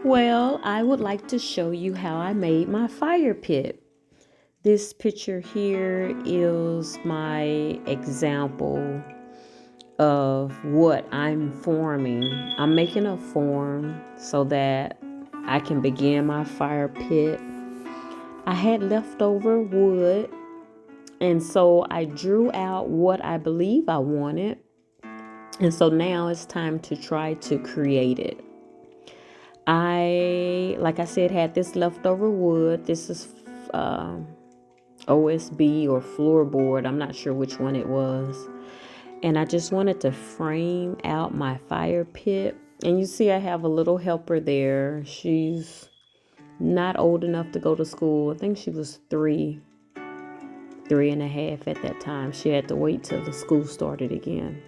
Well, I would like to show you how I made my fire pit. This picture here is my example of what I'm forming. I'm making a form so that I can begin my fire pit. I had leftover wood, and so I drew out what I believe I wanted. And so now it's time to try to create it. Like I said, had this leftover wood. This is OSB or floorboard. I'm not sure which one it was. And I just wanted to frame out my fire pit. And you see I have a little helper there. She's not old enough to go to school. I think she was 3.5 at that time. She had to wait till the school started again.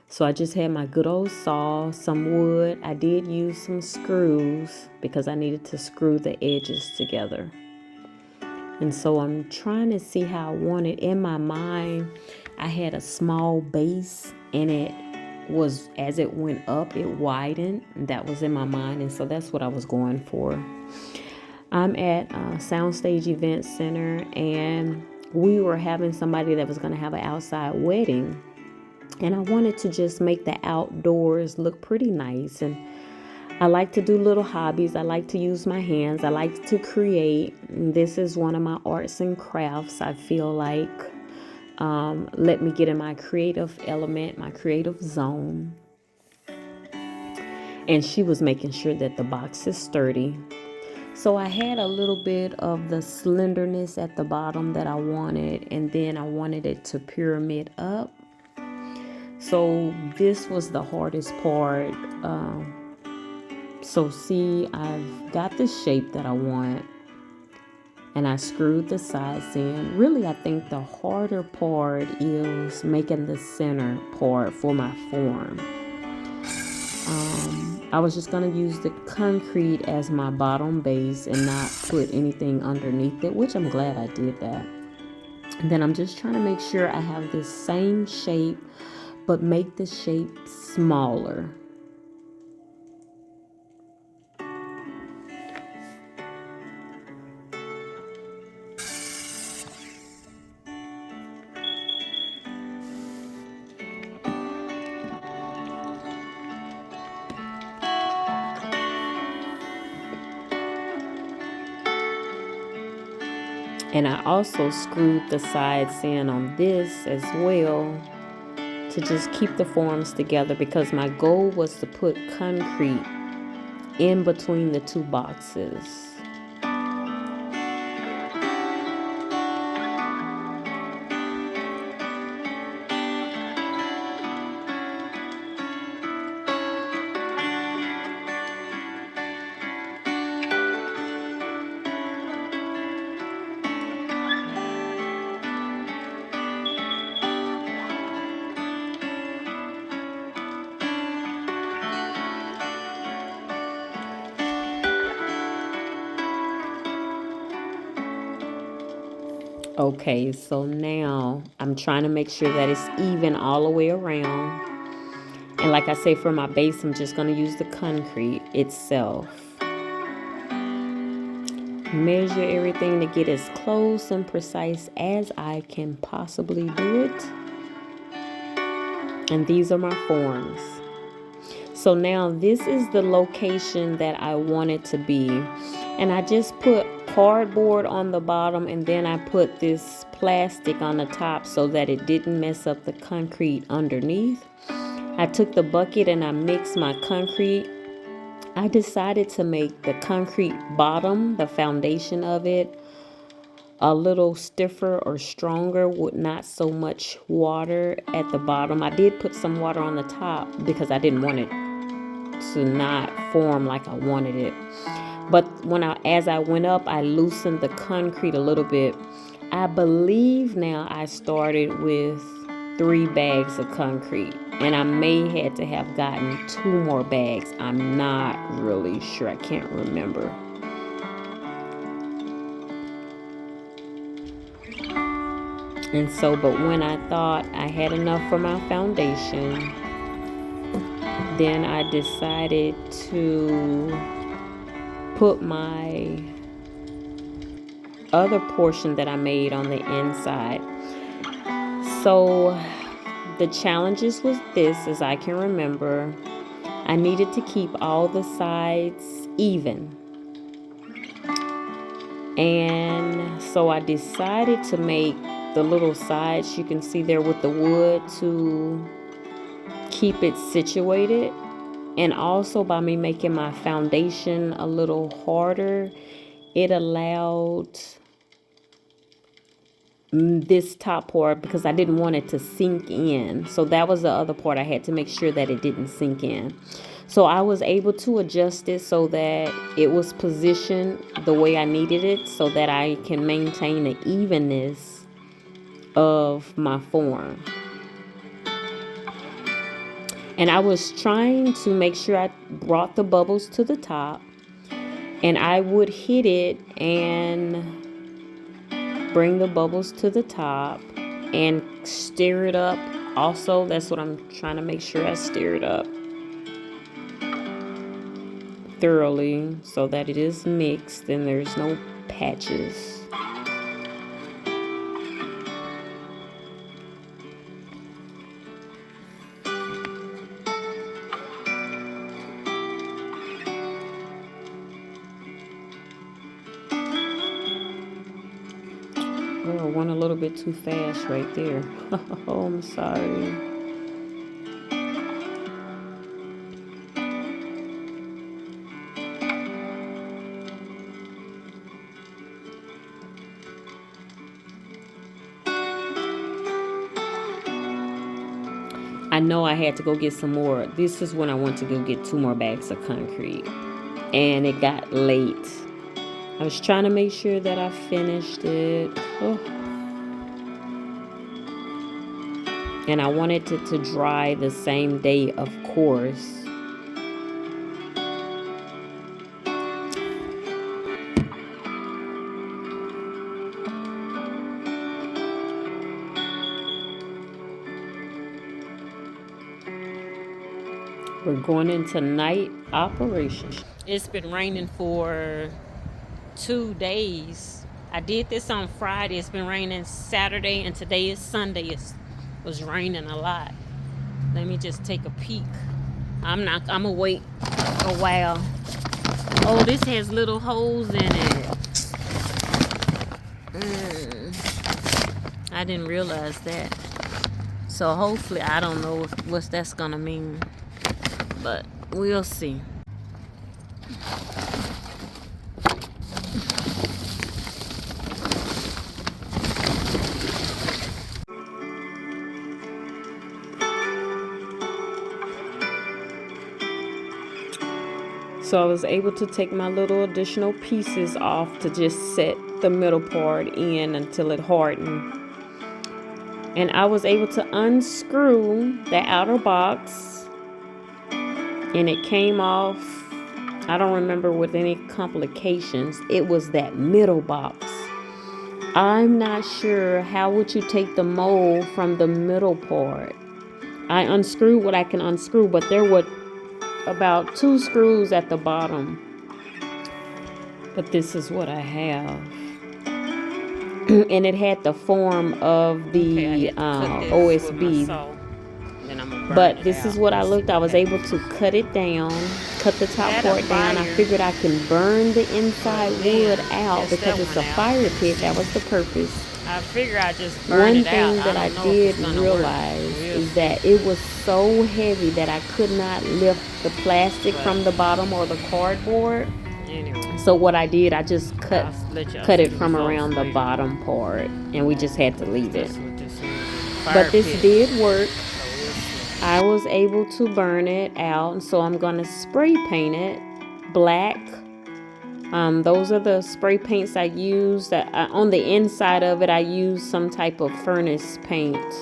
So I just had my good old saw, some wood. I did use some screws because I needed to screw the edges together. And so I'm trying to see how I want it. In my mind, I had a small base, and it was, as it went up, it widened. That was in my mind, and so that's what I was going for. I'm at Soundstage Event Center, and we were having somebody that was going to have an outside wedding. And I wanted to just make the outdoors look pretty nice. And I like to do little hobbies. I like to use my hands. I like to create. This is one of my arts and crafts. I feel like let me get in my creative element, my creative zone. And she was making sure that the box is sturdy. So I had a little bit of the slenderness at the bottom that I wanted. And then I wanted it to pyramid up. So this was the hardest part. So see, I've got the shape that I want, and I screwed the sides in. Really, I think the harder part is making the center part for my form. I was just going to use the concrete as my bottom base and not put anything underneath it, which I'm glad I did that. And then I'm just trying to make sure I have this same shape, but make the shape smaller. And I also screwed the sides in on this as well to just keep the forms together, because my goal was to put concrete in between the two boxes. Okay, so now I'm trying to make sure that it's even all the way around. And like I say, for my base, I'm just going to use the concrete itself. Measure everything to get as close and precise as I can possibly do it. And these are my forms. So now this is the location that I want it to be. And I just put cardboard on the bottom, and then I put this plastic on the top so that it didn't mess up the concrete underneath. I took the bucket and I mixed my concrete. I decided to make the concrete bottom, the foundation of it, a little stiffer or stronger with not so much water at the bottom. I did put some water on the top because I didn't want it to not form like I wanted it. But as I went up, I loosened the concrete a little bit. I believe now I started with 3 bags of concrete, and I may had to have gotten 2 more bags. I'm not really sure. I can't remember. And so, but when I thought I had enough for my foundation, then I decided to put my other portion that I made on the inside. So the challenges was this, as I can remember. I needed to keep all the sides even. And so I decided to make the little sides you can see there with the wood to keep it situated. And also by me making my foundation a little harder, it allowed this top part, because I didn't want it to sink in. So that was the other part. I had to make sure that it didn't sink in. So I was able to adjust it so that it was positioned the way I needed it, so that I can maintain the evenness of my form. And I was trying to make sure I brought the bubbles to the top, and I would hit it and bring the bubbles to the top and stir it up. Also, that's what I'm trying to make sure I stir it up thoroughly so that it is mixed and there's no patches. Oh, I went a little bit too fast right there. Oh, I'm sorry. I know I had to go get some more. This is when I went to go get 2 more bags of concrete. And it got late. I was trying to make sure that I finished it. Oh. And I wanted it to dry the same day, of course. We're going into night operation. It's been raining for 2 days. I did this on Friday. It's been raining Saturday, and today is Sunday. It was raining a lot. Let me just take a peek. I'm gonna wait a while. Oh, this has little holes in it. I didn't realize that. So hopefully, I don't know what that's gonna mean, but we'll see. So I was able to take my little additional pieces off to just set the middle part in until it hardened. And I was able to unscrew the outer box, and it came off. I don't remember with any complications. It was that middle box. I'm not sure how would you take the mold from the middle part. I unscrewed what I can unscrew, but there were about 2 screws at the bottom. But this is what I have. And it had the form of the OSB. But this is what I looked. I was able to cut it down, cut the top part down. I figured I can burn the inside wood out because it's a fire pit. That was the purpose. I figure I just burn One it out. thing that I did realize is that it was so heavy that I could not lift the plastic from the bottom or the cardboard. Anyway, So what I did, I just cut it from around the bottom part, and we just had to leave it. But this did work. I was able to burn it out, and so I'm gonna spray paint it black. Those are the spray paints I used. On the inside of it, I used some type of furnace paint,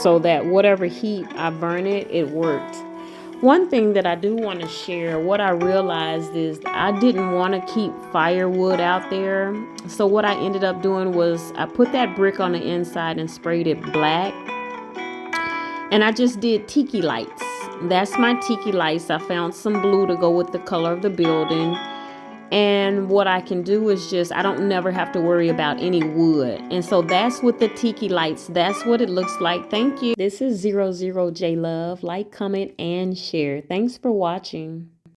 so that whatever heat I burn it, it worked. One thing that I do want to share, what I realized is I didn't want to keep firewood out there. So what I ended up doing was I put that brick on the inside and sprayed it black. And I just did tiki lights that's my tiki lights. I found some blue to go with the color of the building. And what I can do is just, I don't never have to worry about any wood. And so that's with the tiki lights. That's what it looks like. Thank you. This is 00J Love. Like, comment, and share. Thanks for watching.